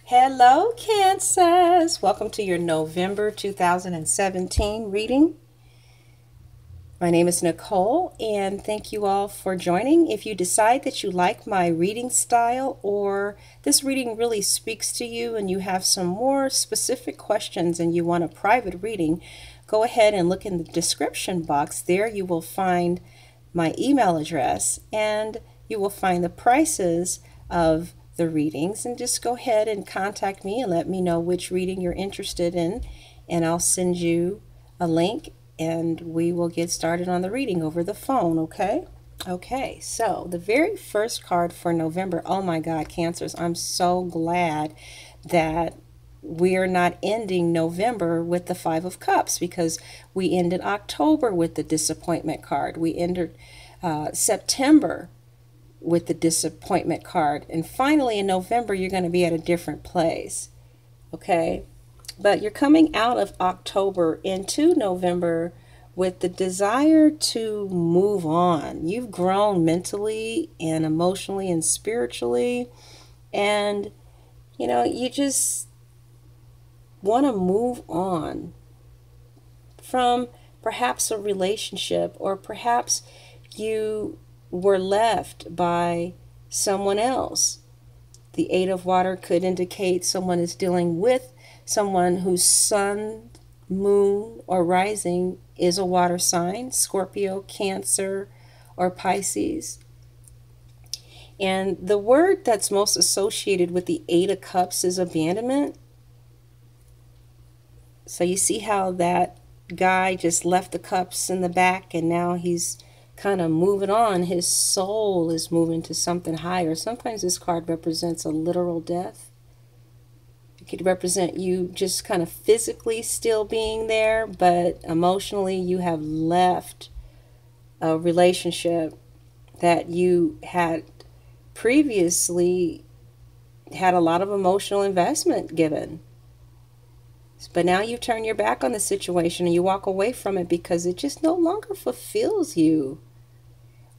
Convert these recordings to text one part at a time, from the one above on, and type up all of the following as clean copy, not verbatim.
Hello, Cancers. Welcome to your November 2017 reading. My name is Nicole, and thank you all for joining. If you decide that you like my reading style or this reading really speaks to you and you have some more specific questions and you want a private reading, go ahead and look in the description box. There you will find my email address and you will find the prices of the readings, and just go ahead and contact me and let me know which reading you're interested in, and I'll send you a link and we will get started on the reading over the phone. Okay, so the very first card for November. Oh my God, Cancers, I'm so glad that we're not ending November with the Five of Cups, because we ended October with the disappointment card. We ended September with the disappointment card, and finally in November you're going to be at a different place. Okay, but you're coming out of October into November with the desire to move on. You've grown mentally and emotionally and spiritually, and you just want to move on from perhaps a relationship, or perhaps you were left by someone else. The Eight of Water could indicate someone is dealing with someone whose sun, moon, or rising is a water sign, Scorpio, Cancer, or Pisces. And the word that's most associated with the Eight of Cups is abandonment. So you see how that guy just left the cups in the back and now he's kind of moving on. His soul is moving to something higher. Sometimes this card represents a literal death. It could represent you just kind of physically still being there, but emotionally you have left a relationship that you had previously had a lot of emotional investment given. But now you turn your back on the situation and you walk away from it because it just no longer fulfills you.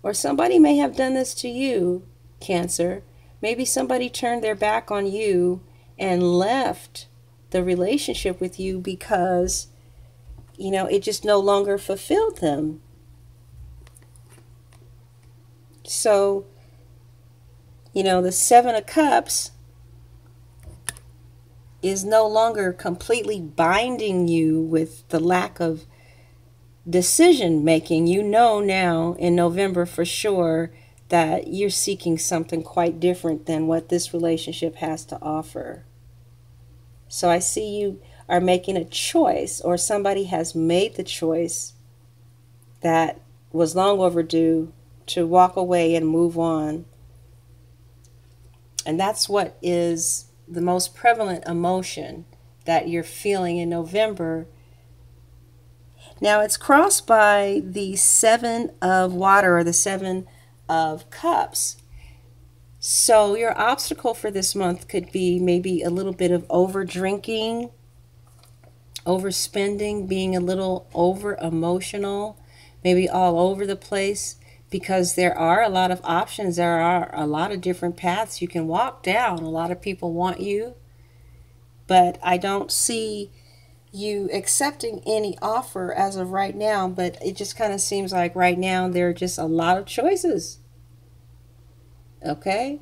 Or somebody may have done this to you, Cancer. Maybe somebody turned their back on you and left the relationship with you because, it just no longer fulfilled them. So, the Seven of Cups is no longer completely binding you with the lack of decision making. You know now in November for sure that you're seeking something quite different than what this relationship has to offer. So I see you are making a choice, or somebody has made the choice that was long overdue to walk away and move on. And that's what is the most prevalent emotion that you're feeling in November. Now it's crossed by the Seven of Water, or the Seven of Cups. So your obstacle for this month could be maybe a little bit of over drinking, overspending, being a little over emotional, maybe all over the place, because there are a lot of options. There are a lot of different paths you can walk down. A lot of people want you, but I don't see you accepting any offer as of right now. But it just kind of seems like right now there are just a lot of choices. Okay?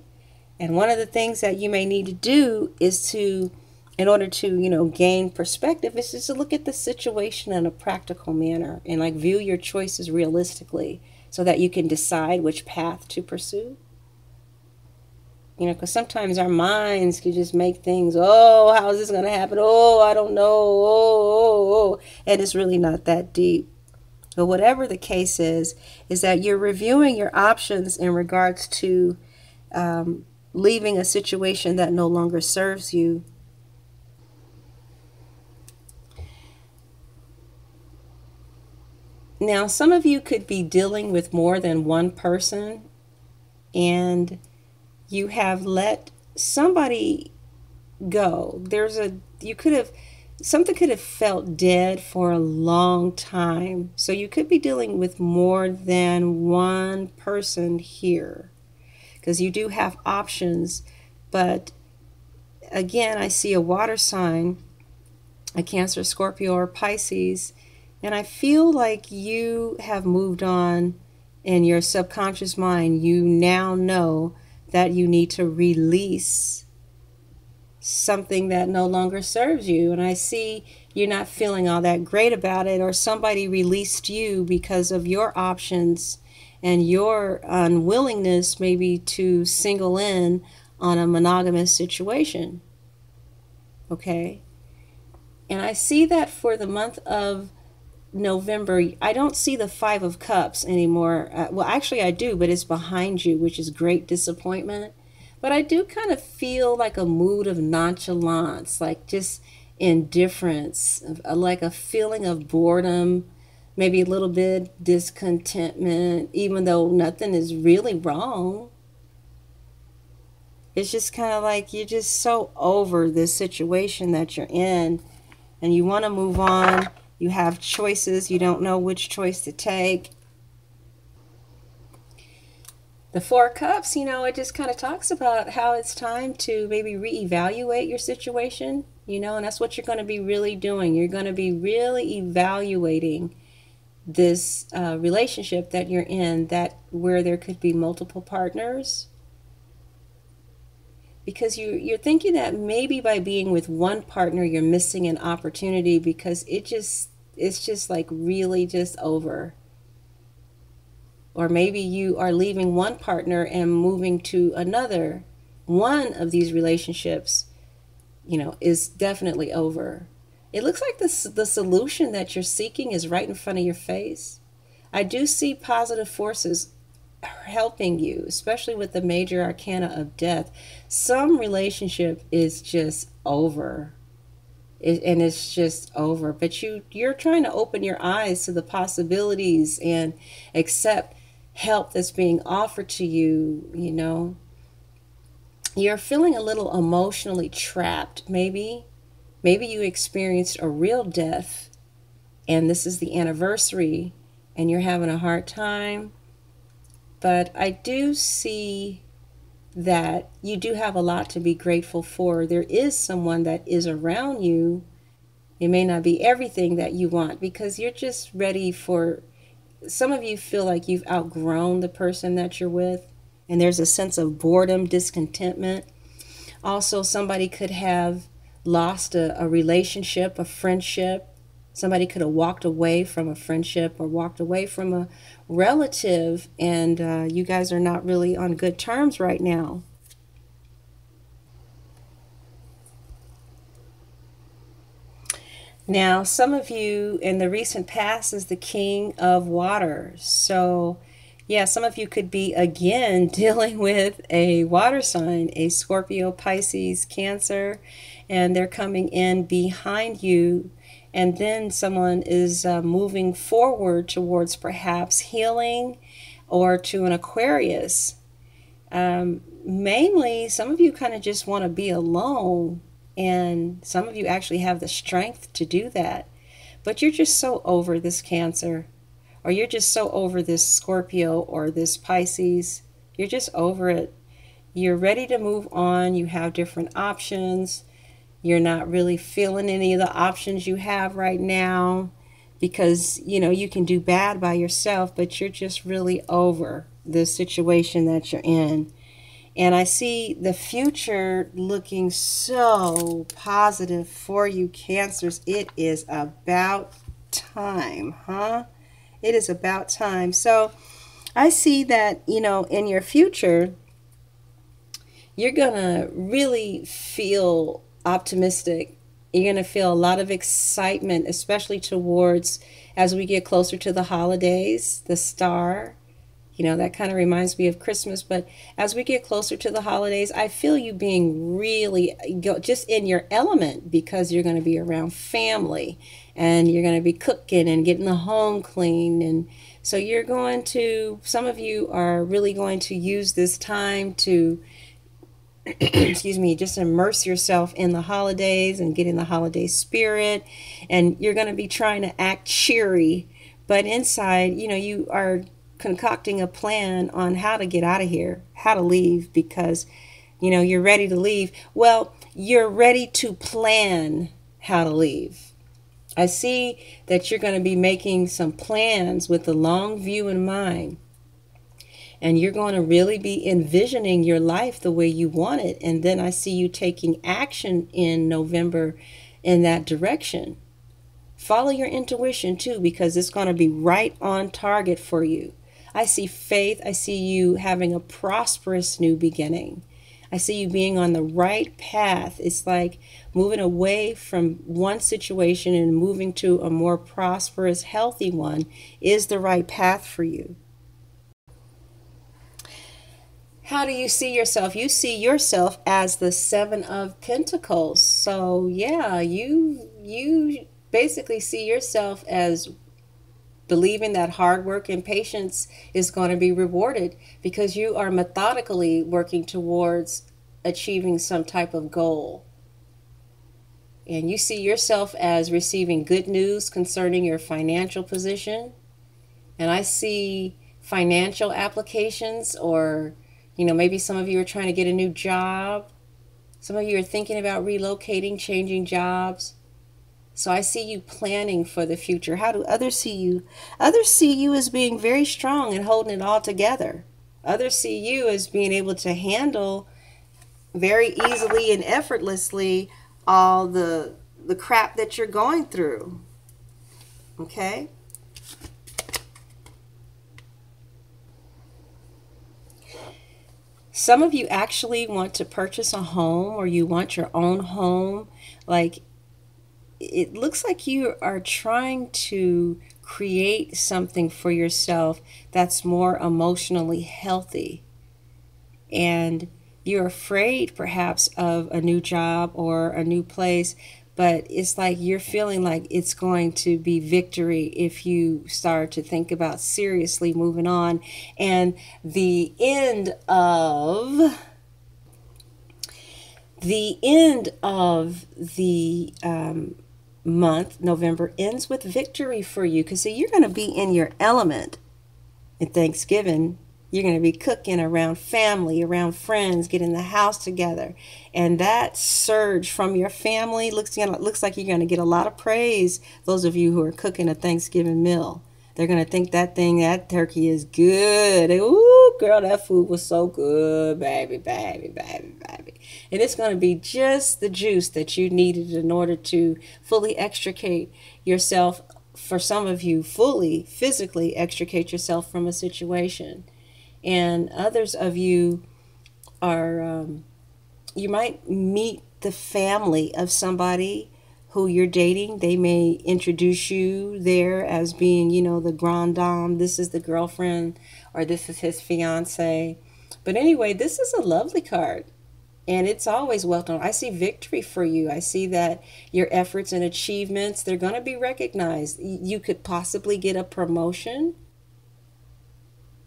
And one of the things that you may need to do is to, in order to, gain perspective, is just to look at the situation in a practical manner and view your choices realistically so that you can decide which path to pursue. Because sometimes our minds can just make things, oh, how is this going to happen? Oh, I don't know. Oh. And it's really not that deep. But whatever the case is that you're reviewing your options in regards to leaving a situation that no longer serves you. Now, some of you could be dealing with more than one person, and you have let somebody go. Something could have felt dead for a long time. So you could be dealing with more than one person here, because you do have options, but again, I see a water sign, a Cancer, Scorpio, or Pisces, and I feel like you have moved on in your subconscious mind. You now know that you need to release something that no longer serves you. And I see you're not feeling all that great about it, or somebody released you because of your options and your unwillingness maybe to single in on a monogamous situation. Okay? And I see that for the month of November, I don't see the Five of Cups anymore. Well, actually I do, but it's behind you, which is great disappointment. But I do kind of feel like a mood of nonchalance, like just indifference, like a feeling of boredom, maybe a little bit discontentment, even though nothing is really wrong. It's just kind of like you're just so over this situation that you're in, and you want to move on. You have choices. You don't know which choice to take. The Four of Cups, it just kind of talks about how it's time to maybe reevaluate your situation, and that's what you're going to be really doing. You're going to be really evaluating this relationship that you're in, that where there could be multiple partners. Because you're thinking that maybe by being with one partner, you're missing an opportunity, because it's just like really just over. Or maybe you are leaving one partner and moving to another. One of these relationships, is definitely over. It looks like the solution that you're seeking is right in front of your face. I do see positive forces helping you, especially with the major arcana of death. Some relationship is just over. And it's just over. But you're trying to open your eyes to the possibilities and accept help that's being offered to you. You're feeling a little emotionally trapped. Maybe you experienced a real death, and this is the anniversary, and you're having a hard time. But I do see that you do have a lot to be grateful for. There is someone that is around you. It may not be everything that you want, because you're just ready for, some of you feel like you've outgrown the person that you're with, and there's a sense of boredom, discontentment. Also, somebody could have lost a relationship, a friendship. Somebody could have walked away from a friendship or walked away from a relative, and you guys are not really on good terms right now. Now, some of you in the recent past is the King of Water. So, yeah, some of you could be, again, dealing with a water sign, a Scorpio, Pisces, Cancer, and they're coming in behind you. And then someone is moving forward towards perhaps healing, or to an Aquarius. Mainly, some of you kind of just want to be alone. And some of you actually have the strength to do that. But you're just so over this Cancer. Or you're just so over this Scorpio or this Pisces. You're just over it. You're ready to move on. You have different options. You're not really feeling any of the options you have right now, because, you can do bad by yourself, but you're just really over the situation that you're in. And I see the future looking so positive for you, Cancers. It is about time, huh? It is about time. So I see that, in your future, you're going to really feel optimistic. You're going to feel a lot of excitement, especially towards, as we get closer to the holidays, the star. That kind of reminds me of Christmas. But as we get closer to the holidays, I feel you being really just in your element, because you're going to be around family, and you're going to be cooking and getting the home clean. And so some of you are really going to use this time to excuse me, just immerse yourself in the holidays and get in the holiday spirit. And you're going to be trying to act cheery, but inside, you are concocting a plan on how to get out of here, how to leave, because, You know, you're ready to leave. Well, you're ready to plan how to leave. I see that you're going to be making some plans with the long view in mind. And you're going to really be envisioning your life the way you want it. And then I see you taking action in November in that direction. Follow your intuition too, because it's going to be right on target for you. I see faith. I see you having a prosperous new beginning. I see you being on the right path. It's like moving away from one situation and moving to a more prosperous, healthy one is the right path for you. How do you see yourself? You see yourself as the Seven of Pentacles. So yeah, you basically see yourself as believing that hard work and patience is going to be rewarded because you are methodically working towards achieving some type of goal. And you see yourself as receiving good news concerning your financial position. And I see financial applications, or maybe some of you are trying to get a new job. Some of you are thinking about relocating, changing jobs. So I see you planning for the future. How do others see you? Others see you as being very strong and holding it all together. Others see you as being able to handle very easily and effortlessly all the crap that you're going through. Okay? Some of you actually want to purchase a home, or you want your own home. Like, it looks like you are trying to create something for yourself that's more emotionally healthy. And you're afraid perhaps of a new job or a new place, but it's like you're feeling like it's going to be victory if you start to think about seriously moving on. And the end of the month, November, ends with victory for you, because see, you're going to be in your element in Thanksgiving. You're going to be cooking around family, around friends, getting the house together. And that surge from your family looks like you're going to get a lot of praise. Those of you who are cooking a Thanksgiving meal, they're going to think that turkey is good. Ooh, girl, that food was so good, baby, baby, baby, baby. And it's going to be just the juice that you needed in order to fully extricate yourself. For some of you, fully, physically extricate yourself from a situation. And others of you are, you might meet the family of somebody who you're dating. They may introduce you there as being, the grande dame. This is the girlfriend, or this is his fiance. But anyway, this is a lovely card. And it's always welcome. I see victory for you. I see that your efforts and achievements, they're going to be recognized. You could possibly get a promotion.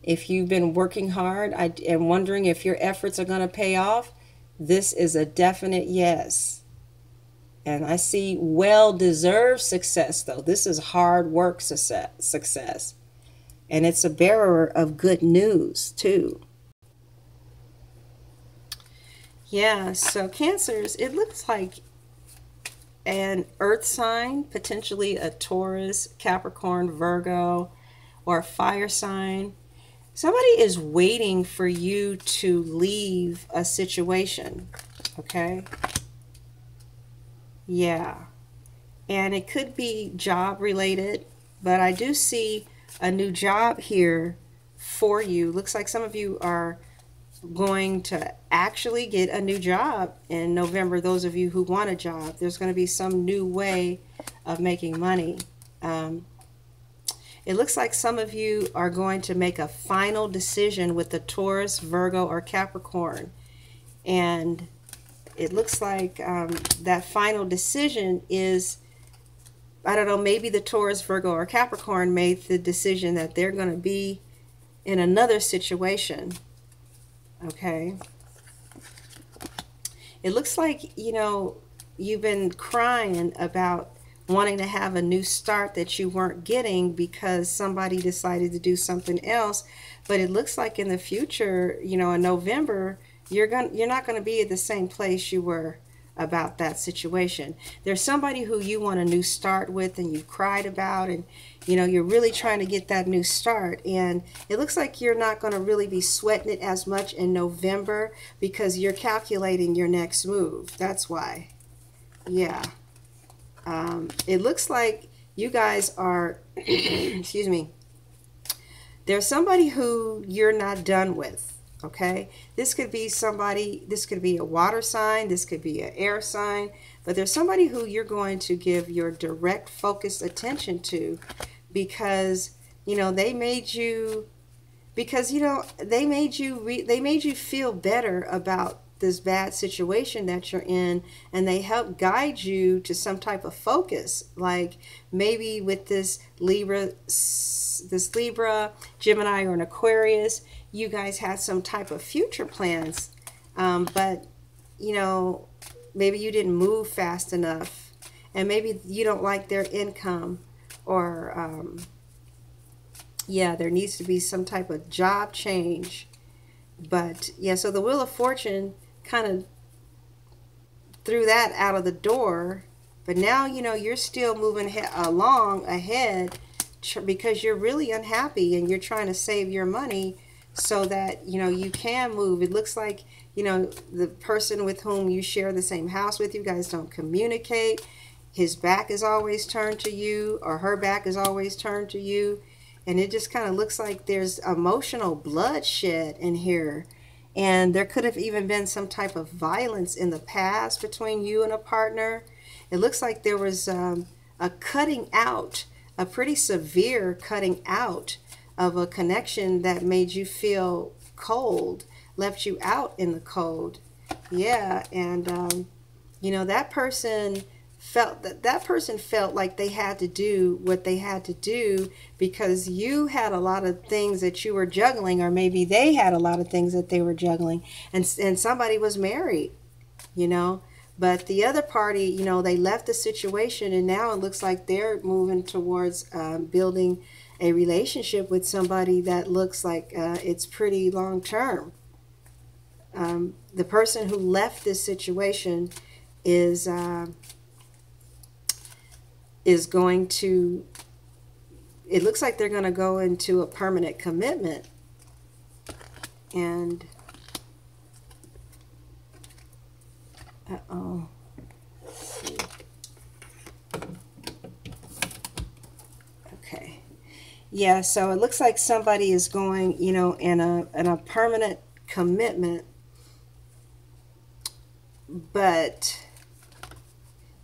If you've been working hard and wondering if your efforts are going to pay off, this is a definite yes. And I see well-deserved success, though. This is hard work success. And it's a bearer of good news, too. Yeah, so Cancers, it looks like an earth sign, potentially a Taurus, Capricorn, Virgo, or a fire sign. Somebody is waiting for you to leave a situation, okay? Yeah. And it could be job related, but I do see a new job here for you. Looks like some of you are going to actually get a new job in November. Those of you who want a job, there's going to be some new way of making money. It looks like some of you are going to make a final decision with the Taurus, Virgo, or Capricorn. And it looks like that final decision is, I don't know, maybe the Taurus, Virgo, or Capricorn made the decision that they're going to be in another situation. Okay. It looks like, you've been crying about wanting to have a new start that you weren't getting because somebody decided to do something else. But it looks like in the future, in November, you're not going to be at the same place you were about that situation. There's somebody who you want a new start with and you've cried about, and you're really trying to get that new start, and it looks like you're not going to really be sweating it as much in November because you're calculating your next move. That's why. Yeah. It looks like you guys are excuse me, there's somebody who you're not done with. Okay, this could be somebody, this could be a water sign, this could be an air sign, but there's somebody who you're going to give your direct focused attention to because they made you, they made you feel better about this bad situation that you're in, and they help guide you to some type of focus, like maybe with this Libra, Gemini, or an Aquarius. You guys had some type of future plans, but maybe you didn't move fast enough, and maybe you don't like their income, or yeah, there needs to be some type of job change. But yeah, so the Wheel of Fortune kind of threw that out of the door, but now you're still moving along ahead because you're really unhappy and you're trying to save your money so that you can move. It looks like the person with whom you share the same house with, you guys don't communicate. His back is always turned to you, or her back is always turned to you, and it just kind of looks like there's emotional bloodshed in here. And there could have even been some type of violence in the past between you and a partner. It looks like there was a cutting out, a pretty severe cutting out of a connection that made you feel cold, left you out in the cold. Yeah, and that person felt like they had to do what they had to do because you had a lot of things that you were juggling, or maybe they had a lot of things that they were juggling, and somebody was married, but the other party, they left the situation, and now it looks like they're moving towards building a relationship with somebody that looks like it's pretty long term. The person who left this situation is going to, it looks like they're going to go into a permanent commitment. And uh-oh, let's see. Okay, yeah, so it looks like somebody is going in a permanent commitment, but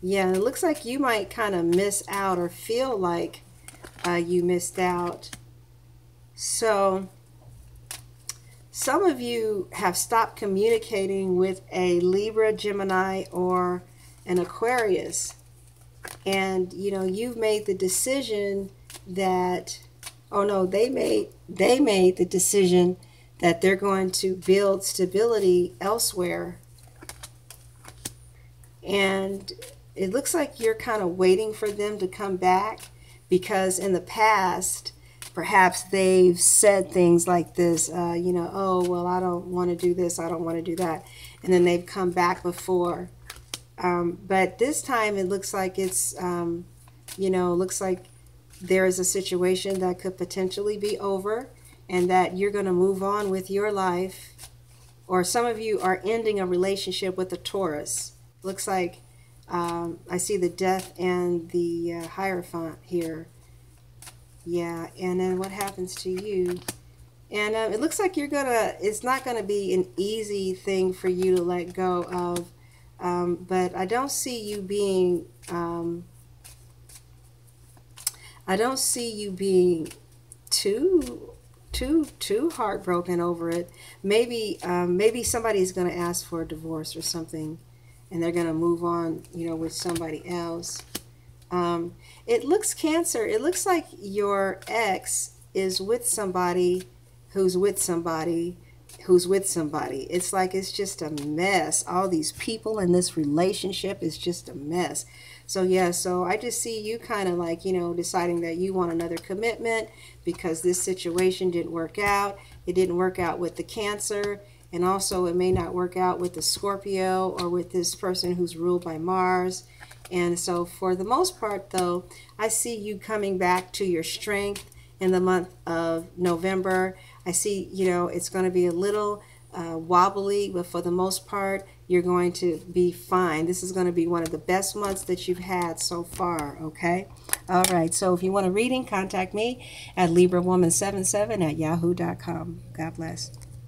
yeah, it looks like you might kind of miss out, or feel like you missed out. So some of you have stopped communicating with a Libra, Gemini, or an Aquarius. And you've made the decision that, oh no, they made the decision that they're going to build stability elsewhere. And it looks like you're kind of waiting for them to come back, because in the past, perhaps they've said things like this, oh, well, I don't want to do this, I don't want to do that. And then they've come back before. But this time it looks like it's, looks like there is a situation that could potentially be over, and that you're going to move on with your life. Or some of you are ending a relationship with a Taurus. Looks like I see the Death and the Hierophant here. Yeah, and then what happens to you? And it looks like it's not gonna be an easy thing for you to let go of. But I don't see you being too heartbroken over it. Maybe somebody's gonna ask for a divorce or something, and they're gonna move on, with somebody else. It looks, Cancer, it looks like your ex is with somebody who's with somebody who's with somebody. It's like it's just a mess. All these people in this relationship is just a mess. So yeah, so I just see you kind of like, deciding that you want another commitment because this situation didn't work out. It didn't work out with the Cancer. And also it may not work out with the Scorpio or with this person who's ruled by Mars. And so for the most part, though, I see you coming back to your strength in the month of November. I see, it's going to be a little wobbly, but for the most part, you're going to be fine. This is going to be one of the best months that you've had so far, okay? All right, so if you want a reading, contact me at Librawoman77 at yahoo.com. God bless.